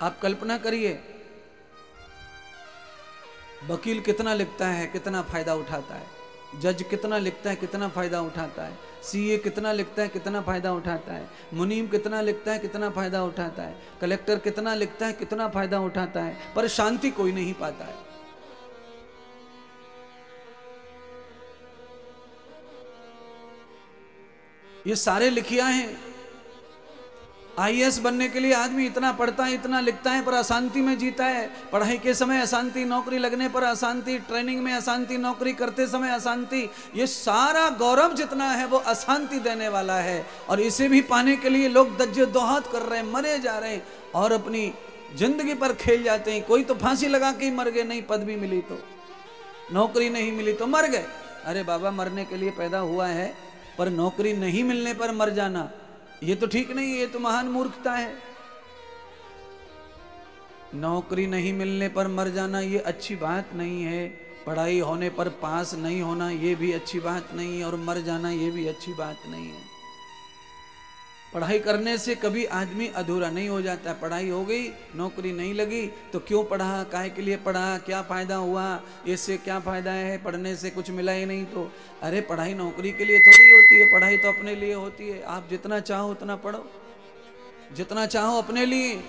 आप कल्पना करिए, वकील कितना लिखता है, कितना फायदा उठाता है, जज कितना लिखता है, कितना फायदा उठाता है, सीए कितना लिखता है, कितना फायदा उठाता है, मुनीम कितना लिखता है, कितना फायदा उठाता है, कलेक्टर कितना लिखता है, कितना फायदा उठाता है, पर शांति कोई नहीं पाता है। ये सारे लिखिया हैं। आईएएस बनने के लिए आदमी इतना पढ़ता है, इतना लिखता है, पर अशांति में जीता है। पढ़ाई के समय अशांति, नौकरी लगने पर अशांति, ट्रेनिंग में अशांति, नौकरी करते समय अशांति। ये सारा गौरव जितना है वो अशांति देने वाला है, और इसे भी पाने के लिए लोग दज्जे दोहात कर रहे हैं, मरे जा रहे हैं और अपनी जिंदगी पर खेल जाते हैं। कोई तो फांसी लगा के ही मर गए, नहीं पदवी मिली तो, नौकरी नहीं मिली तो मर गए। अरे बाबा, मरने के लिए पैदा हुआ है, पर नौकरी नहीं मिलने पर मर जाना ये तो ठीक नहीं, ये तो महान मूर्खता है। नौकरी नहीं मिलने पर मर जाना ये अच्छी बात नहीं है, पढ़ाई होने पर पास नहीं होना ये भी अच्छी बात नहीं है, और मर जाना ये भी अच्छी बात नहीं है। पढ़ाई करने से कभी आदमी अधूरा नहीं हो जाता। पढ़ाई हो गई, नौकरी नहीं लगी तो क्यों पढ़ा, काहे के लिए पढ़ा, क्या फ़ायदा हुआ, इससे क्या फ़ायदा है, पढ़ने से कुछ मिला ही नहीं तो। अरे पढ़ाई नौकरी के लिए थोड़ी होती है, पढ़ाई तो अपने लिए होती है। आप जितना चाहो उतना पढ़ो, जितना चाहो अपने लिए।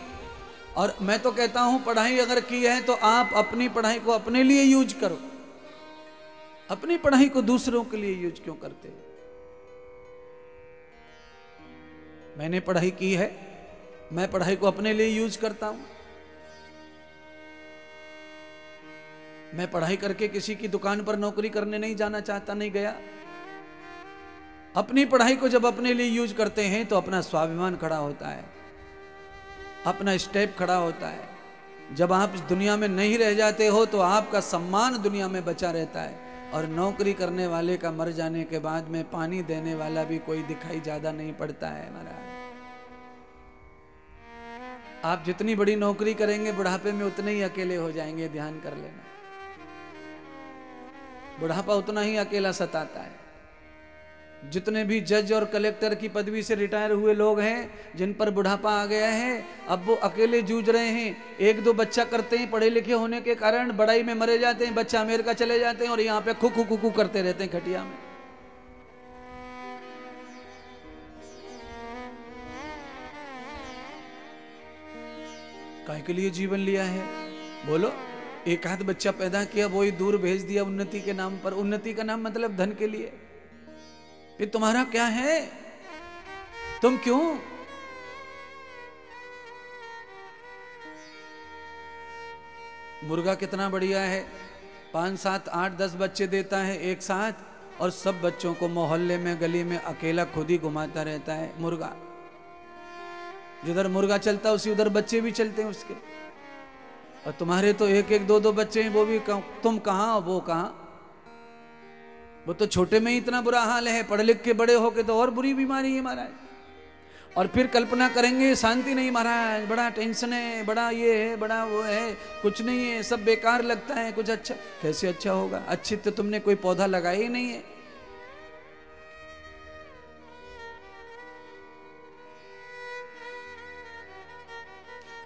और मैं तो कहता हूँ पढ़ाई अगर की है तो आप अपनी पढ़ाई को अपने लिए यूज करो, अपनी पढ़ाई को दूसरों के लिए यूज क्यों करते हो। मैंने पढ़ाई की है, मैं पढ़ाई को अपने लिए यूज करता हूं। मैं पढ़ाई करके किसी की दुकान पर नौकरी करने नहीं जाना चाहता, नहीं गया। अपनी पढ़ाई को जब अपने लिए यूज करते हैं तो अपना स्वाभिमान खड़ा होता है, अपना स्टेप खड़ा होता है। जब आप इस दुनिया में नहीं रह जाते हो तो आपका सम्मान दुनिया में बचा रहता है। और नौकरी करने वाले का मर जाने के बाद में पानी देने वाला भी कोई दिखाई ज्यादा नहीं पड़ता है महाराज। आप जितनी बड़ी नौकरी करेंगे बुढ़ापे में उतने ही अकेले हो जाएंगे, ध्यान कर लेना। बुढ़ापा उतना ही अकेला सताता है। जितने भी जज और कलेक्टर की पदवी से रिटायर हुए लोग हैं, जिन पर बुढ़ापा आ गया है, अब वो अकेले जूझ रहे हैं। एक दो बच्चा करते हैं, पढ़े लिखे होने के कारण बड़ाई में मरे जाते हैं, बच्चा अमेरिका चले जाते हैं और यहाँ पे खुखू खुखू करते रहते हैं खटिया में। काहे के लिए जीवन लिया है बोलो। एक आध बच्चा पैदा किया, वो ही दूर भेज दिया उन्नति के नाम पर। उन्नति का नाम मतलब धन के लिए। फिर तुम्हारा क्या है, तुम क्यों? मुर्गा कितना बढ़िया है, 5, 7, 8, 10 बच्चे देता है एक साथ, और सब बच्चों को मोहल्ले में गली में अकेला खुद ही घुमाता रहता है मुर्गा। जिधर मुर्गा चलता है उसी उधर बच्चे भी चलते हैं उसके। और तुम्हारे तो एक एक दो दो बच्चे हैं, वो भी तुम कहां वो कहां। वो तो छोटे में ही इतना बुरा हाल है, पढ़ लिख के बड़े होके तो और बुरी बीमारी है महाराज। और फिर कल्पना करेंगे शांति नहीं महाराज, बड़ा टेंशन है, बड़ा ये है, बड़ा वो है, कुछ नहीं है, सब बेकार लगता है, कुछ अच्छा कैसे अच्छा होगा। अच्छी तो तुमने कोई पौधा लगाया ही नहीं है।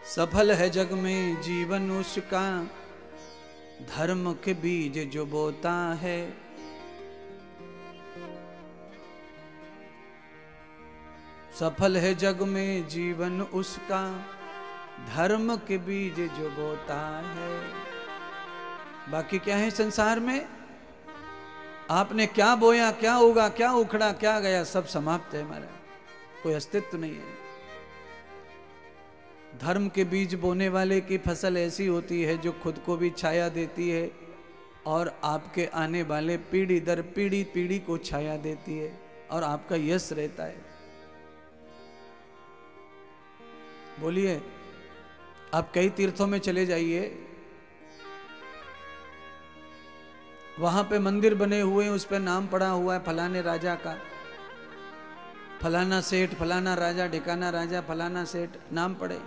सफल है जग में जीवन उसका, धर्म के बीज जो बोता है। सफल है जग में जीवन उसका, धर्म के बीज जो बोता है। बाकी क्या है संसार में, आपने क्या बोया, क्या उगा, क्या उखड़ा, क्या गया, सब समाप्त है हमारा, कोई अस्तित्व नहीं है। धर्म के बीज बोने वाले की फसल ऐसी होती है जो खुद को भी छाया देती है और आपके आने वाले पीढ़ी दर पीढ़ी पीढ़ी को छाया देती है, और आपका यश रहता है। बोलिए, आप कई तीर्थों में चले जाइए, वहां पे मंदिर बने हुए हैं, उस पर नाम पड़ा हुआ है फलाने राजा का, फलाना सेठ, फलाना राजा, ढिकाना राजा, फलाना सेठ, नाम पड़े।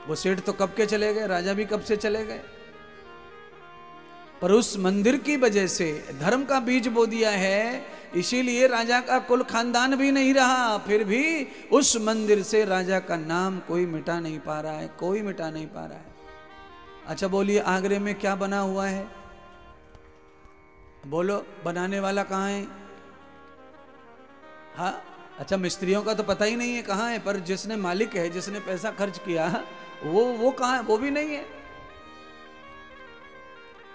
वो सेठ तो कब के चले गए, राजा भी कब से चले गए, पर उस मंदिर की वजह से धर्म का बीज बो दिया है इसीलिए राजा का कुल खानदान भी नहीं रहा, फिर भी उस मंदिर से राजा का नाम कोई मिटा नहीं पा रहा है, कोई मिटा नहीं पा रहा है। अच्छा बोलिए, आगरे में क्या बना हुआ है? बोलो, बनाने वाला कहाँ है? हाँ, अच्छा मिस्त्रियों का तो पता ही नहीं है कहाँ है, पर जिसने मालिक है, जिसने पैसा खर्च किया, वो कहाँ है? वो भी नहीं है।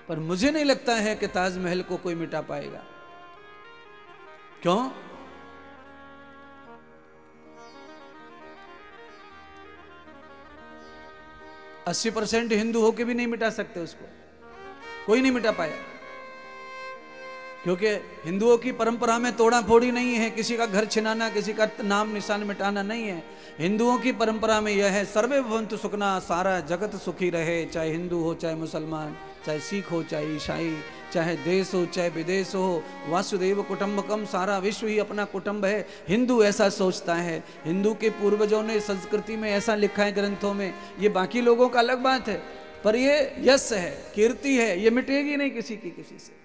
पर मुझे नहीं लगता है कि ताजमहल को कोई मिटा पाएगा। क्यों? अस्सी 80% हिंदू होके भी नहीं मिटा सकते उसको, कोई नहीं मिटा पाया। क्योंकि हिंदुओं की परंपरा में तोड़ा फोड़ी नहीं है, किसी का घर छिनाना, किसी का नाम निशान मिटाना नहीं है। हिंदुओं की परंपरा में यह है, सर्वे भवन्तु सुखना, सारा जगत सुखी रहे, चाहे हिंदू हो, चाहे मुसलमान, चाहे सिख हो, चाहे ईसाई, चाहे देश हो, चाहे विदेश हो, वासुदेव कुटुंबकम, सारा विश्व ही अपना कुटुंब है। हिंदू ऐसा सोचता है। हिंदू के पूर्वजों ने संस्कृति में ऐसा लिखा है ग्रंथों में। ये बाकी लोगों का अलग बात है, पर ये यश है, कीर्ति है, ये मिटेगी नहीं किसी की किसी से।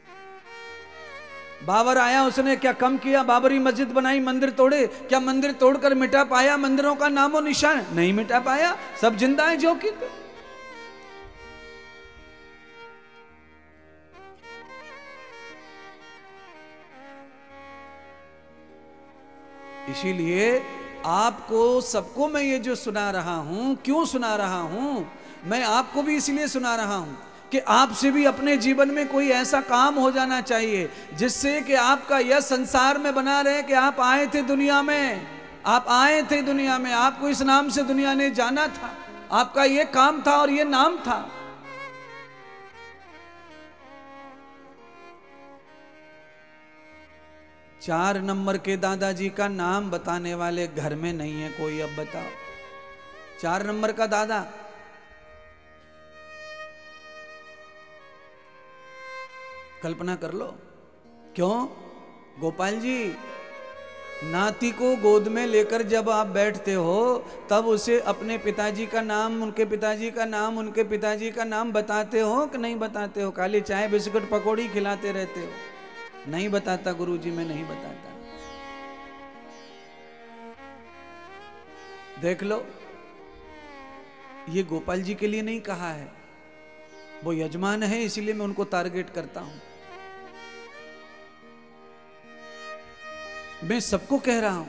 बाबर आया, उसने क्या कम किया? बाबरी मस्जिद बनाई, मंदिर तोड़े, क्या मंदिर तोड़कर मिटा पाया मंदिरों का नामो निशान? नहीं मिटा पाया, सब जिंदा है जो कि। इसीलिए आपको सबको मैं ये जो सुना रहा हूं, क्यों सुना रहा हूं? मैं आपको भी इसलिए सुना रहा हूं कि आपसे भी अपने जीवन में कोई ऐसा काम हो जाना चाहिए जिससे कि आपका यह संसार में बना रहे कि आप आए थे दुनिया में, आप आए थे दुनिया में, आपको इस नाम से दुनिया ने जाना था, आपका ये काम था और ये नाम था। चार नंबर के दादाजी का नाम बताने वाले घर में नहीं है कोई। अब बताओ, 4 नंबर का दादा, कल्पना कर लो। क्यों? गोपाल जी, नाती को गोद में लेकर जब आप बैठते हो तब उसे अपने पिताजी का नाम, उनके पिताजी का नाम, उनके पिताजी का नाम बताते हो कि नहीं बताते हो? खाली चाय बिस्कुट पकौड़ी खिलाते रहते हो? नहीं बताता गुरुजी, मैं नहीं बताता। देख लो, ये गोपाल जी के लिए नहीं कहा है, वो यजमान है इसीलिए मैं उनको टारगेट करता हूं। मैं सबको कह रहा हूं,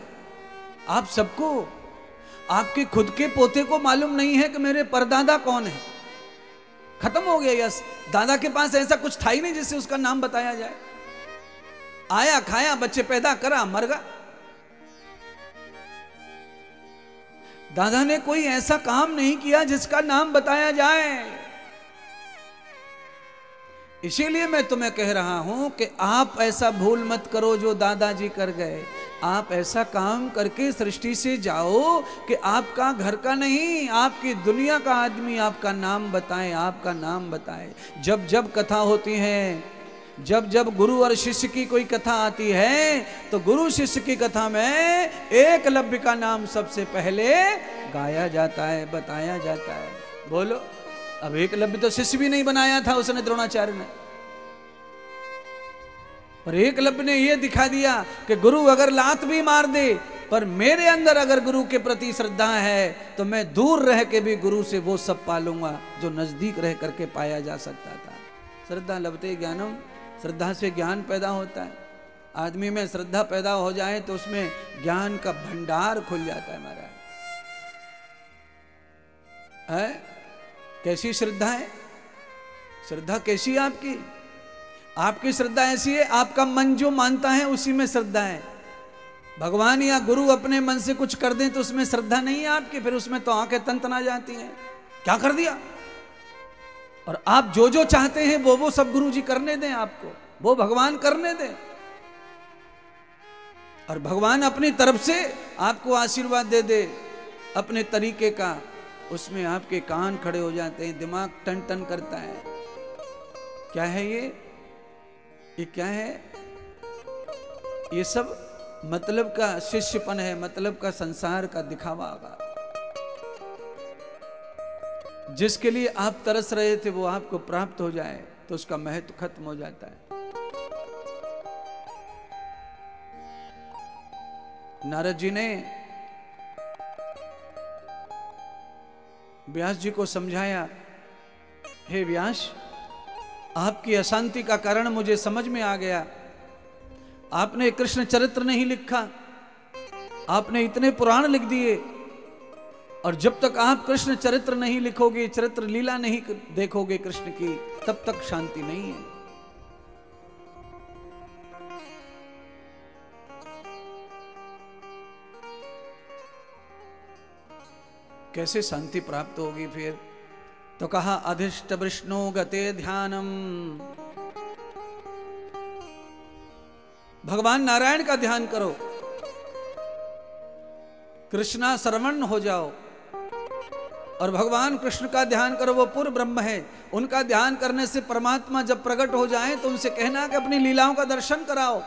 आप सबको, आपके खुद के पोते को मालूम नहीं है कि मेरे परदादा कौन है। खत्म हो गया यस, दादा के पास ऐसा कुछ था ही नहीं जिससे उसका नाम बताया जाए। आया, खाया, बच्चे पैदा करा, मर गया। दादा ने कोई ऐसा काम नहीं किया जिसका नाम बताया जाए। इसीलिए मैं तुम्हें कह रहा हूं कि आप ऐसा भूल मत करो जो दादाजी कर गए। आप ऐसा काम करके सृष्टि से जाओ कि आपका घर का नहीं, आपकी दुनिया का आदमी आपका नाम बताए, आपका नाम बताए। जब जब कथा होती है, जब जब गुरु और शिष्य की कोई कथा आती है, तो गुरु शिष्य की कथा में एकलव्य का नाम सबसे पहले गाया जाता है, बताया जाता है। बोलो, अब एकलव्य तो शिष्य भी नहीं बनाया था उसने, द्रोणाचार्य ने, पर एकलव्य ने यह दिखा दिया कि गुरु अगर लात भी मार दे, पर मेरे अंदर अगर गुरु के प्रति श्रद्धा है तो मैं दूर रह के भी गुरु से वो सब पालूंगा जो नजदीक रह करके पाया जा सकता था। श्रद्धा लभते ज्ञानम, श्रद्धा से ज्ञान पैदा होता है। आदमी में श्रद्धा पैदा हो जाए तो उसमें ज्ञान का भंडार खुल जाता है। महाराज है, कैसी श्रद्धा है? श्रद्धा कैसी है आपकी? आपकी श्रद्धा ऐसी है, आपका मन जो मानता है उसी में श्रद्धा है। भगवान या गुरु अपने मन से कुछ कर दें तो उसमें श्रद्धा नहीं है आपकी, फिर उसमें तो आंखें तनतना जाती हैं, क्या कर दिया। और आप जो जो चाहते हैं वो सब गुरु जी करने दें आपको, वो भगवान करने दें, और भगवान अपनी तरफ से आपको आशीर्वाद दे दे अपने तरीके का। उसमें आपके कान खड़े हो जाते हैं, दिमाग टन टन करता है। क्या है ये क्या है? ये सब मतलब का शिष्यपन है, मतलब का संसार का दिखावा होगा। जिसके लिए आप तरस रहे थे वो आपको प्राप्त हो जाए तो उसका महत्व खत्म हो जाता है। नारद जी ने व्यास जी को समझाया, हे व्यास, आपकी अशांति का कारण मुझे समझ में आ गया। आपने कृष्ण चरित्र नहीं लिखा, आपने इतने पुराण लिख दिए, और जब तक आप कृष्ण चरित्र नहीं लिखोगे, चरित्र लीला नहीं देखोगे कृष्ण की, तब तक शांति नहीं है। कैसे शांति प्राप्त होगी फिर? तो कहा, अधिष्ठ विष्णु गते ध्यानम, भगवान नारायण का ध्यान करो, कृष्णा श्रवण हो जाओ, और भगवान कृष्ण का ध्यान करो। वो पूर्व ब्रह्म है, उनका ध्यान करने से परमात्मा जब प्रकट हो जाए तो उनसे कहना कि अपनी लीलाओं का दर्शन कराओ,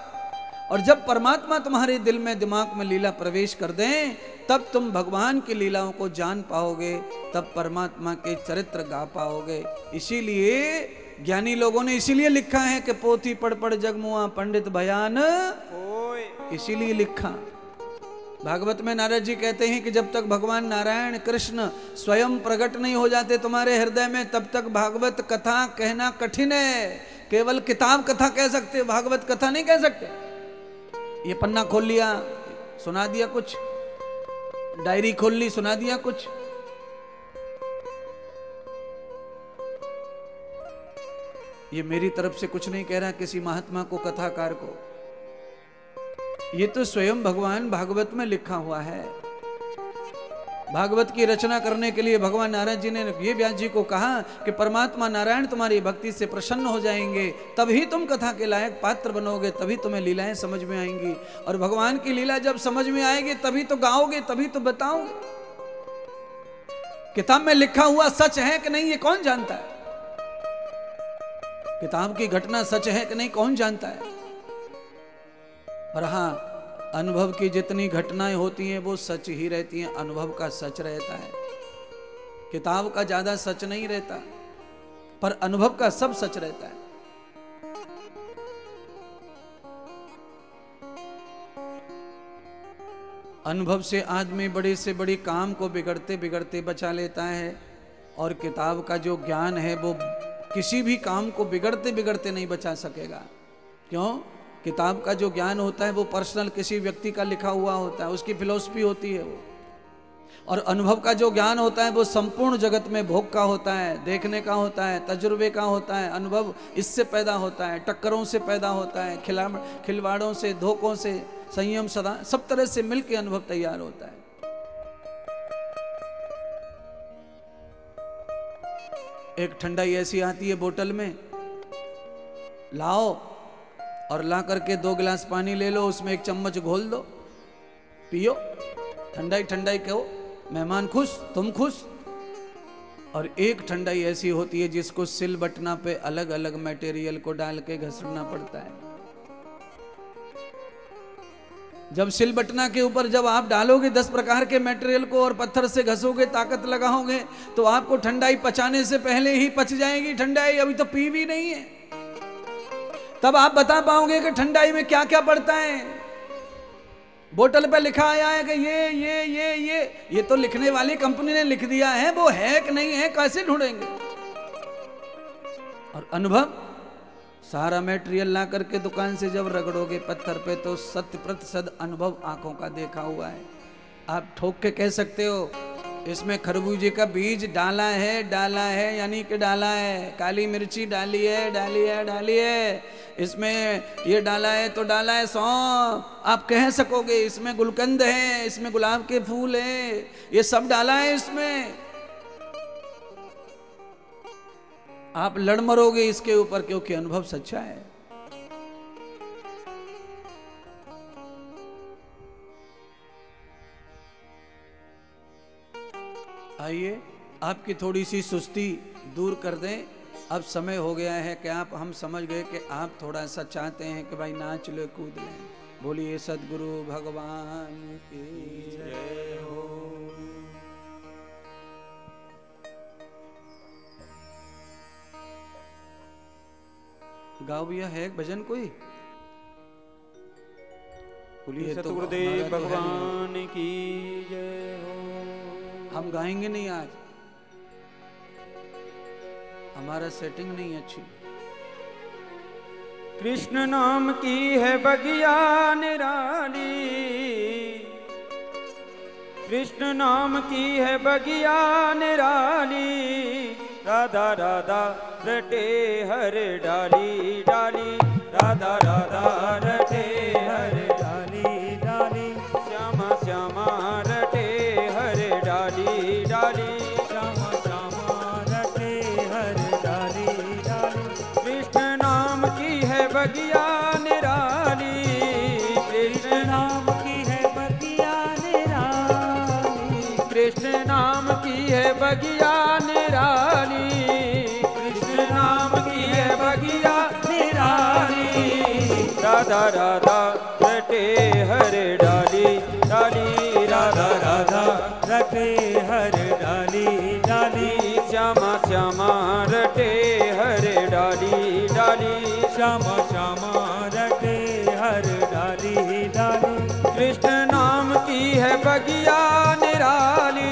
और जब परमात्मा तुम्हारे दिल में दिमाग में लीला प्रवेश कर दें, तब तुम भगवान की लीलाओं को जान पाओगे, तब परमात्मा के चरित्र गा पाओगे। इसीलिए ज्ञानी लोगों ने इसीलिए लिखा है कि पोथी पढ़ पढ़ जगमुआ पंडित भयान, इसीलिए लिखा। भागवत में नारद जी कहते हैं कि जब तक भगवान नारायण कृष्ण स्वयं प्रकट नहीं हो जाते तुम्हारे हृदय में, तब तक भागवत कथा कहना कठिन है। केवल किताब कथा कह सकते, भागवत कथा नहीं कह सकते। ये पन्ना खोल लिया, सुना दिया कुछ, डायरी खोल ली, सुना दिया कुछ। ये मेरी तरफ से कुछ नहीं कह रहा किसी महात्मा को, कथाकार को, ये तो स्वयं भगवान भागवत में लिखा हुआ है। भागवत की रचना करने के लिए भगवान नारायण जी ने ये व्यास जी को कहा कि परमात्मा नारायण तुम्हारी भक्ति से प्रसन्न हो जाएंगे, तभी तुम कथा के लायक पात्र बनोगे, तभी तुम्हें लीलाएं समझ में आएंगी, और भगवान की लीला जब समझ में आएगी तभी तो गाओगे, तभी तो बताओगे। किताब में लिखा हुआ सच है कि नहीं, ये कौन जानता है? किताब की घटना सच है कि नहीं, कौन जानता है? और हाँ, अनुभव की जितनी घटनाएं होती हैं वो सच ही रहती हैं, अनुभव का सच रहता है। किताब का ज्यादा सच नहीं रहता, पर अनुभव का सब सच रहता है। अनुभव से आदमी बड़े से बड़ी काम को बिगड़ते बिगड़ते बचा लेता है, और किताब का जो ज्ञान है वो किसी भी काम को बिगड़ते बिगड़ते नहीं बचा सकेगा। क्यों? किताब का जो ज्ञान होता है वो पर्सनल किसी व्यक्ति का लिखा हुआ होता है, उसकी फिलॉसफी होती है वो। और अनुभव का जो ज्ञान होता है वो संपूर्ण जगत में भोग का होता है, देखने का होता है, तजुर्बे का होता है। अनुभव इससे पैदा होता है, टक्करों से पैदा होता है, खिलवाड़ों से, धोखों से, संयम सदा, सब तरह से मिलकर अनुभव तैयार होता है। एक ठंडाई ऐसी आती है बोतल में, लाओ और ला करके 2 गिलास पानी ले लो, उसमें 1 चम्मच घोल दो, पियो, ठंडाई ठंडाई कहो, मेहमान खुश, तुम खुश। और एक ठंडाई ऐसी होती है जिसको सिल बटना पे अलग अलग मटेरियल को डाल के घसना पड़ता है। जब सिल बटना के ऊपर जब आप डालोगे 10 प्रकार के मटेरियल को और पत्थर से घसोगे, ताकत लगाओगे, तो आपको ठंडाई पचाने से पहले ही पच जाएगी ठंडाई, अभी तो पी भी नहीं है। तब आप बता पाओगे कि ठंडाई में क्या क्या पड़ता है। बोतल पे लिखा आया है कि ये तो लिखने वाली कंपनी ने लिख दिया है, वो है कि नहीं है कैसे ढूंढेंगे? और अनुभव, सारा मटेरियल ला करके दुकान से जब रगड़ोगे पत्थर पे, तो 100% अनुभव आंखों का देखा हुआ है। आप ठोक के कह सकते हो इसमें खरबूजे का बीज डाला है यानी कि डाला है, काली मिर्ची डाली है, इसमें ये डाला है तो डाला है सौंफ, आप कह सकोगे। इसमें गुलकंद है, इसमें गुलाब के फूल है, ये सब डाला है इसमें। आप लड़ मरोगे इसके ऊपर, क्योंकि अनुभव सच्चा है। आइए आपकी थोड़ी सी सुस्ती दूर कर दें। अब समय हो गया है कि हम समझ गए कि आप थोड़ा सा चाहते हैं कि भाई नाच लो, कूद लें। बोलिए सद्गुरु भगवान की जय हो। गाओ भैया, है भजन कोई? बोलिए सतगुरुदेव भगवान की जय हो। हम गाएंगे नहीं आज, हमारा सेटिंग नहीं अच्छी। कृष्ण नाम की है बगिया निराली, कृष्ण नाम की है बगिया निराली, राधा राधा रटे हर डाली डाली, राधा राधा रटे हर डाली डाली, श्यामा श्यामा रटे हर डाली डाली, श्यामा श्यामा रटे हर डाली डाली। कृष्ण नाम की है बगिया निराली, कृष्ण नाम की है बगिया निराली, कृष्ण नाम की है बगिया निराली, कृष्ण नाम की है बगिया निराली, राधा राधा रटे हर डाली डाली, राधा राधा रटे हर डाली डाली, श्यामा श्यामा रटे हर डाली डाली, श्यामा श्यामा रटे हर डाली डाली। कृष्ण नाम की है बगिया निराली,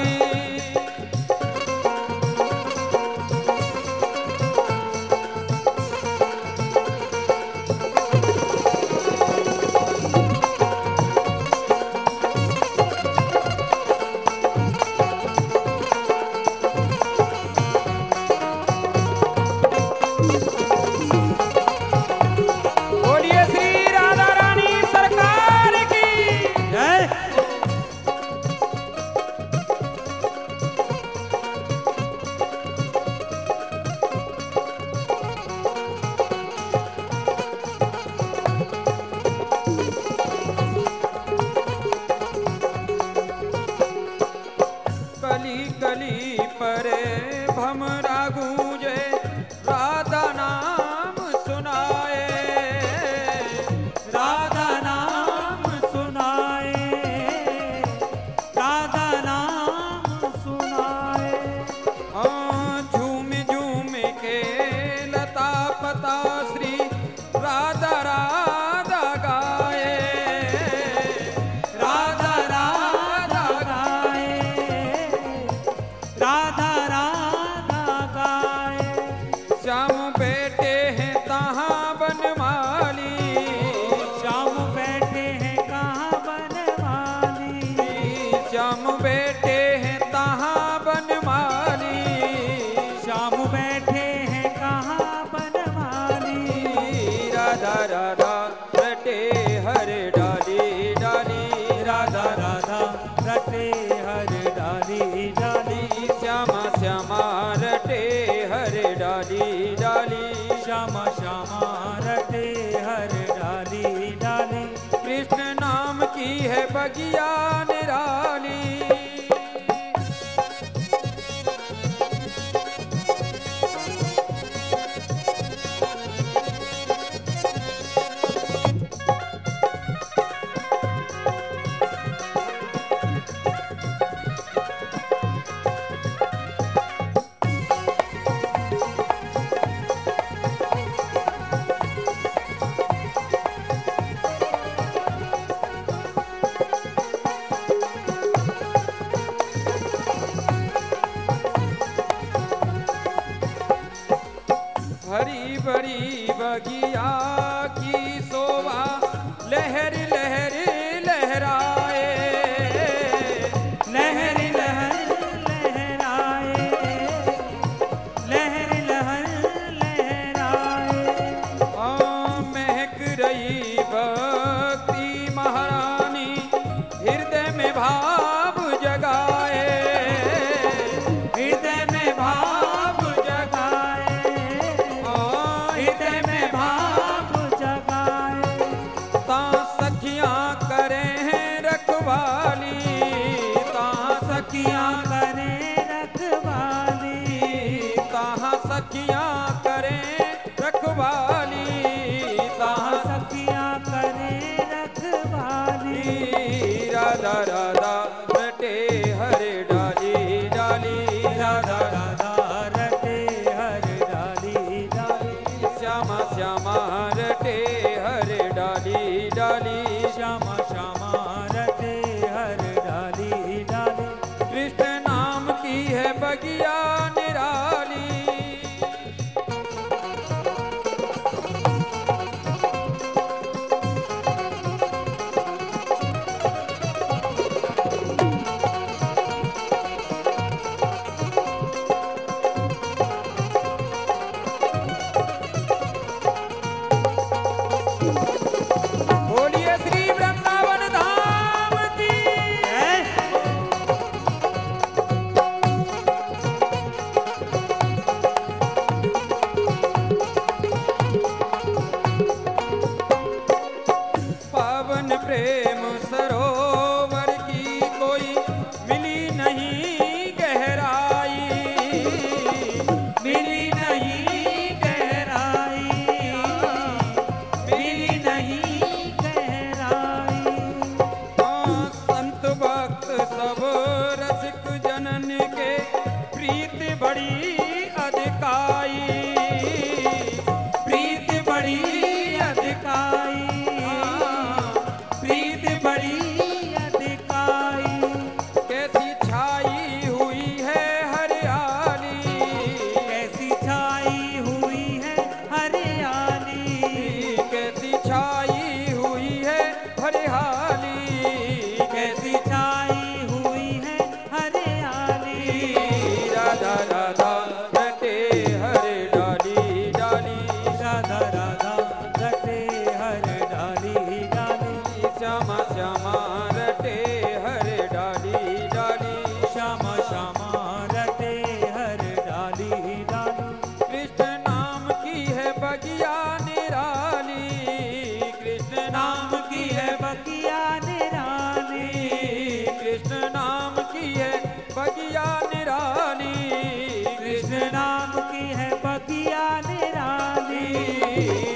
बगिया निराली। हरी भरी बगिया की शोभा लहर लहर लहराए, लहर लहर लहराए, लहर लहर लहराए। महक रही भक्ति महारानी हृदय में भाव जगाए, हृदय में भाव सखियाँ करें रखवाली, ताहाँ सखियाँ करें रखवाली, राधा राधा रटे हर डाली डाली, राधा राधा रटे हर डाली डाली, श्यामा श्यामा रटे हर डाली डाली, श्यामा श्यामा प्रेम सरोवर की कोई मिली नहीं गहराई, मिली नहीं गहराई, मिली नहीं गहराई। हाँ संत भक्त सब रसिक जनन के प्रीत बड़ी अधिकाई, प्रीत बड़ी अधिकाई, प्रीत बड़ी अधिकाई। कैसी छाई हुई है हरियाली, कैसी छाई हुई है हरियाली, कैसी छाई हुई है हरियाली, कैसी छाई हुई है हरियाली। राधा राधा रटे हरे डाली डाली, राधा राधा रटे हर डाली डाली, श्यामा श्यामा रटे हरे डाली डाली, श्यामा श्यामा रटे हर डाली डाली। कृष्ण नाम की है बगिया निराली, कृष्ण नाम की है बगिया निराली, कृष्ण नाम की है बगिया निराली, कृष्ण नाम की है बगिया निराली।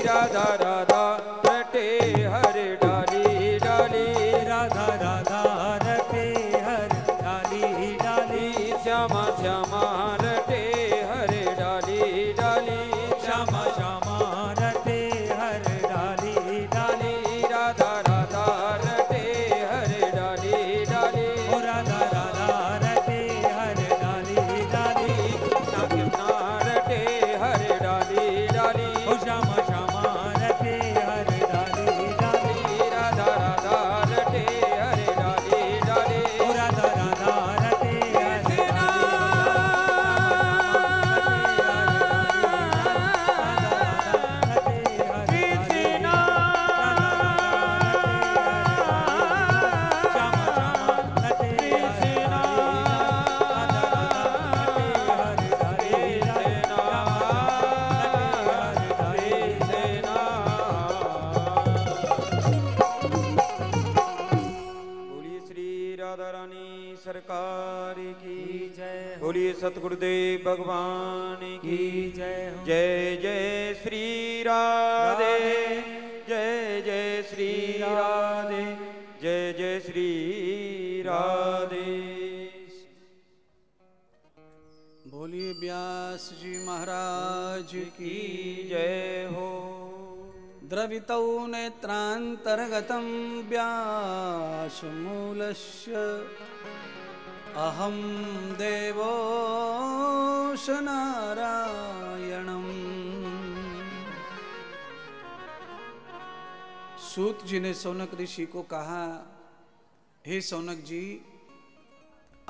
राधा राधा रटे हरे डाली डाली, राधा राधा रटे हर डाली डाली, श्यामा श्यामा रटे हरे डाली डाली, श्यामा श्यामा रटे हर डाली डाली। राधा राधा रटे हरे डाली डाली, ओ राधा राधा रटे हर डाली डाली, कृष्णा कृष्णा रटे हरे डाली डाली, ओ श्यामा श्यामा रटे हर डाली डाली, राधा राधा रटे हरे डाली डाली, ओ राधा राधा रटे हर बोलिए श्री राधा रानी सरकार की जय, बोलिए सतगुरुदेव भगवान की जय हो। जय जय श्री राधे, जय जय श्री राधे, जय जय श्री राधे। बोलिए व्यास जी महाराज की जय हो। द्रवितौ नेत्रान्तर्गतं व्यासमूलस्य अहं देवोऽश नारायणम्। सूत जी ने सौनक ऋषि को कहा, हे सौनक जी,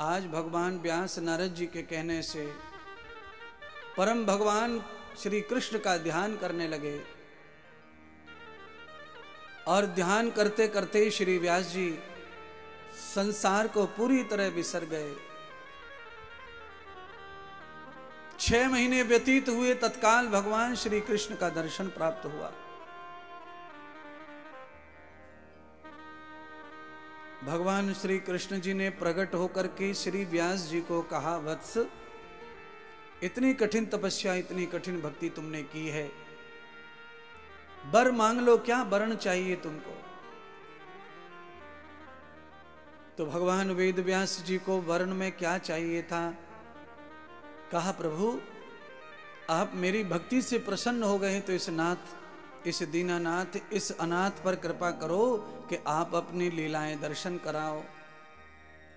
आज भगवान व्यास नारद जी के कहने से परम भगवान श्री कृष्ण का ध्यान करने लगे और ध्यान करते करते श्री व्यास जी संसार को पूरी तरह बिसर गए। 6 महीने व्यतीत हुए, तत्काल भगवान श्री कृष्ण का दर्शन प्राप्त हुआ। भगवान श्री कृष्ण जी ने प्रकट होकर के श्री व्यास जी को कहा, वत्स, इतनी कठिन तपस्या, इतनी कठिन भक्ति तुमने की है, वर मांग लो, क्या वरण चाहिए तुमको? तो भगवान वेद व्यास जी को वर्ण में क्या चाहिए था? कहा, प्रभु आप मेरी भक्ति से प्रसन्न हो गए तो इस नाथ, इस दीनानाथ, इस अनाथ पर कृपा करो कि आप अपनी लीलाएं दर्शन कराओ।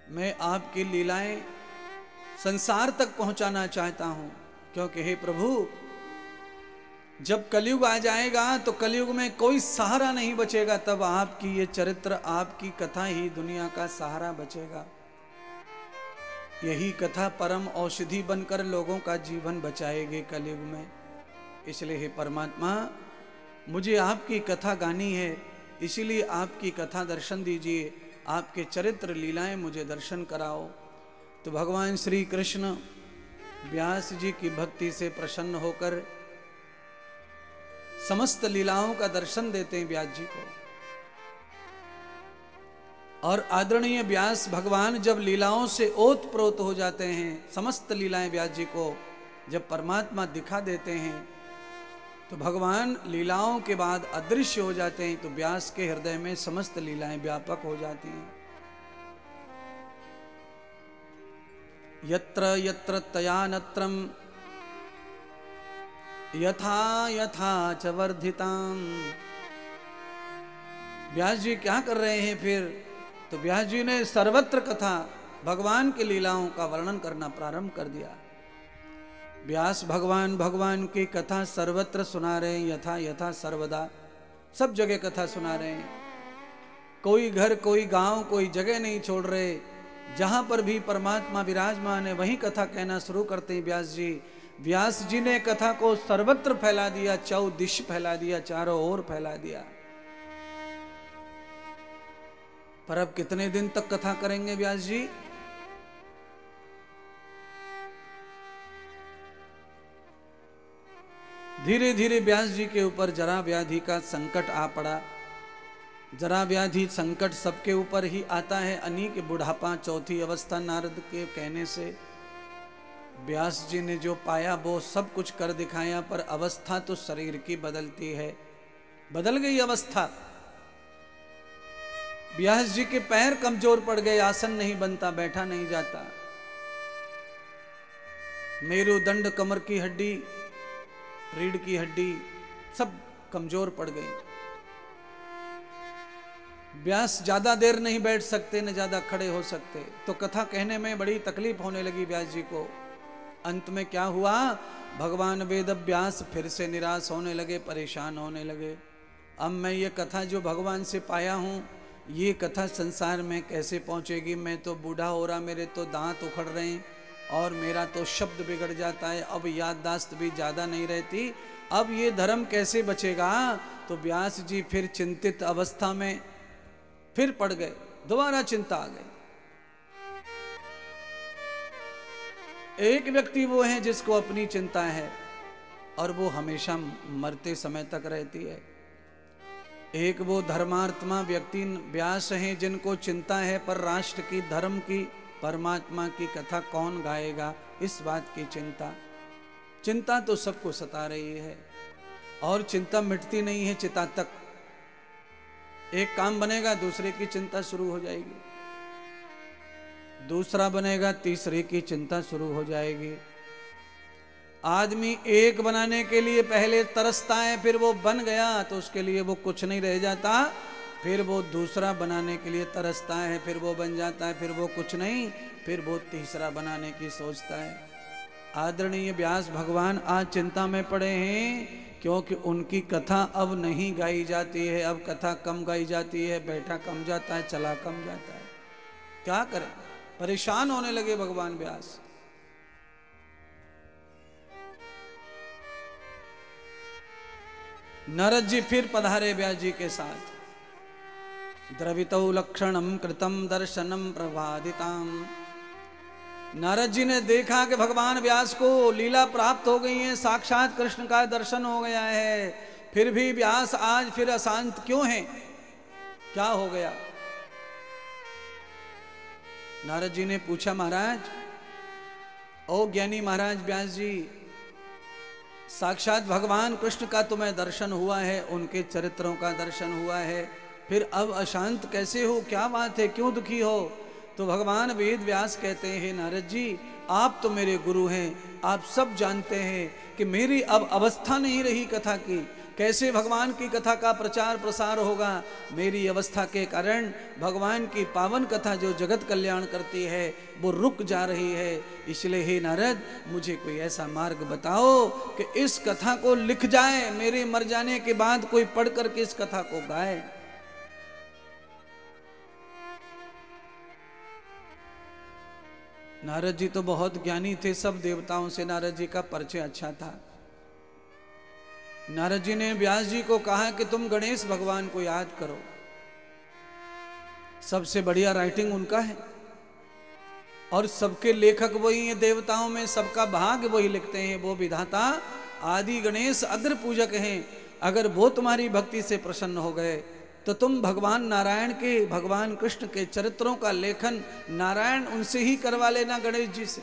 मैं आपकी लीलाएं संसार तक पहुंचाना चाहता हूं, क्योंकि हे प्रभु, जब कलयुग आ जाएगा तो कलयुग में कोई सहारा नहीं बचेगा, तब आपकी ये चरित्र, आपकी कथा ही दुनिया का सहारा बचेगा। यही कथा परम औषधि बनकर लोगों का जीवन बचाएगी कलयुग में। इसलिए हे परमात्मा, मुझे आपकी कथा गानी है, इसीलिए आपकी कथा दर्शन दीजिए, आपके चरित्र लीलाएं मुझे दर्शन कराओ। तो भगवान श्री कृष्ण व्यास जी की भक्ति से प्रसन्न होकर समस्त लीलाओं का दर्शन देते हैं व्यास जी को। और आदरणीय व्यास भगवान जब लीलाओं से ओतप्रोत हो जाते हैं, समस्त लीलाएं व्यास जी को जब परमात्मा दिखा देते हैं, तो भगवान लीलाओं के बाद अदृश्य हो जाते हैं, तो व्यास के हृदय में समस्त लीलाएं व्यापक हो जाती हैं। यत्र यत्र तयानत्रम यथा यथा च वर्धिताम। व्यास जी क्या कर रहे हैं फिर? तो व्यास जी ने सर्वत्र कथा भगवान की लीलाओं का वर्णन करना प्रारंभ कर दिया। व्यास भगवान की कथा सर्वत्र सुना रहे हैं, यथा यथा सर्वदा, सब जगह कथा सुना रहे हैं। कोई घर, कोई गांव, कोई जगह नहीं छोड़ रहे। जहां पर भी परमात्मा विराजमान है वहीं कथा कहना शुरू करते हैं व्यास जी। व्यास जी ने कथा को सर्वत्र फैला दिया, चौदिश फैला दिया, चारों ओर फैला दिया। पर अब कितने दिन तक कथा करेंगे व्यास जी? धीरे धीरे व्यास जी के ऊपर जरा व्याधि का संकट आ पड़ा। जरा व्याधि संकट सबके ऊपर ही आता है। अनेक बुढ़ापा, चौथी अवस्था, नारद के कहने से व्यास जी ने जो पाया वो सब कुछ कर दिखाया, पर अवस्था तो शरीर की बदलती है। बदल गई अवस्था। व्यास जी के पैर कमजोर पड़ गए, आसन नहीं बनता, बैठा नहीं जाता। मेरुदंड, कमर की हड्डी, रीढ़ की हड्डी सब कमजोर पड़ गई। व्यास ज्यादा देर नहीं बैठ सकते, न ज्यादा खड़े हो सकते। तो कथा कहने में बड़ी तकलीफ होने लगी व्यास जी को। अंत में क्या हुआ? भगवान वेद व्यास फिर से निराश होने लगे, परेशान होने लगे। अब मैं ये कथा जो भगवान से पाया हूं, ये कथा संसार में कैसे पहुंचेगी? मैं तो बूढ़ा हो रहा, मेरे तो दांत उखड़ रहे हैं और मेरा तो शब्द बिगड़ जाता है। अब याददाश्त भी ज्यादा नहीं रहती। अब ये धर्म कैसे बचेगा? तो व्यास जी फिर चिंतित अवस्था में फिर पड़ गए, दोबारा चिंता आ गई। एक व्यक्ति वो है जिसको अपनी चिंता है और वो हमेशा मरते समय तक रहती है। एक वो धर्मात्मा व्यक्ति व्यास हैं जिनको चिंता है, पर राष्ट्र की, धर्म की, परमात्मा की कथा कौन गाएगा, इस बात की चिंता। चिंता तो सबको सता रही है और चिंता मिटती नहीं है चिता तक। एक काम बनेगा, दूसरे की चिंता शुरू हो जाएगी, दूसरा बनेगा, तीसरे की चिंता शुरू हो जाएगी। आदमी एक बनाने के लिए पहले तरसता है, फिर वो बन गया तो उसके लिए वो कुछ नहीं रह जाता। फिर वो दूसरा बनाने के लिए तरसता है, फिर वो बन जाता है, फिर वो कुछ नहीं, फिर वो तीसरा बनाने की सोचता है। आदरणीय व्यास भगवान आज चिंता में पड़े हैं, क्योंकि उनकी कथा अब नहीं गाई जाती है। अब कथा कम गाई जाती है, बैठा कम जाता है, चला कम जाता है। क्या करें? परेशान होने लगे भगवान व्यास। नारद जी फिर पधारे व्यास जी के साथ। द्रवितौ लक्षणम कृतम दर्शनम प्रभादिताम। नारद जी ने देखा कि भगवान व्यास को लीला प्राप्त हो गई है, साक्षात कृष्ण का दर्शन हो गया है, फिर भी व्यास आज फिर अशांत क्यों है? क्या हो गया? नारद जी ने पूछा, महाराज, ओ ज्ञानी महाराज व्यास जी, साक्षात भगवान कृष्ण का तुम्हें दर्शन हुआ है, उनके चरित्रों का दर्शन हुआ है, फिर अब अशांत कैसे हो? क्या बात है, क्यों दुखी हो? तो भगवान वेद व्यास कहते हैं, नारद जी आप तो मेरे गुरु हैं, आप सब जानते हैं कि मेरी अब अवस्था नहीं रही कथा की। कैसे भगवान की कथा का प्रचार प्रसार होगा? मेरी अवस्था के कारण भगवान की पावन कथा जो जगत कल्याण करती है वो रुक जा रही है। इसलिए हे नारद, मुझे कोई ऐसा मार्ग बताओ कि इस कथा को लिख जाए, मेरे मर जाने के बाद कोई पढ़ करके इस कथा को गाए। नारद जी तो बहुत ज्ञानी थे, सब देवताओं से नारद जी का परिचय अच्छा था। नारद जी ने व्यास जी को कहा कि तुम गणेश भगवान को याद करो, सबसे बढ़िया राइटिंग उनका है और सबके लेखक वही हैं, देवताओं में सबका भाग्य वही लिखते हैं। वो विधाता आदि गणेश अग्र पूजक हैं। अगर वो तुम्हारी भक्ति से प्रसन्न हो गए तो तुम भगवान नारायण के, भगवान कृष्ण के चरित्रों का लेखन नारायण उनसे ही करवा लेना, गणेश जी से।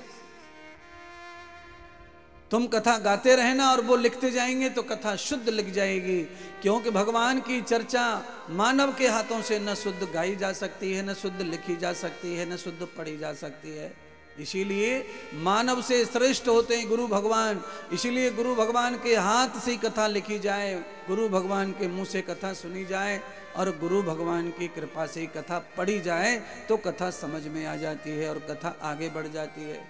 तुम कथा गाते रहना और वो लिखते जाएंगे तो कथा शुद्ध लिख जाएगी, क्योंकि भगवान की चर्चा मानव के हाथों से न शुद्ध गाई जा सकती है, न शुद्ध लिखी जा सकती है, न शुद्ध पढ़ी जा सकती है। इसीलिए मानव से श्रेष्ठ होते हैं गुरु भगवान। इसीलिए गुरु भगवान के हाथ से कथा लिखी जाए, गुरु भगवान के मुंह से कथा सुनी जाए और गुरु भगवान की कृपा से कथा पढ़ी जाए तो कथा समझ में आ जाती है और कथा आगे बढ़ जाती है।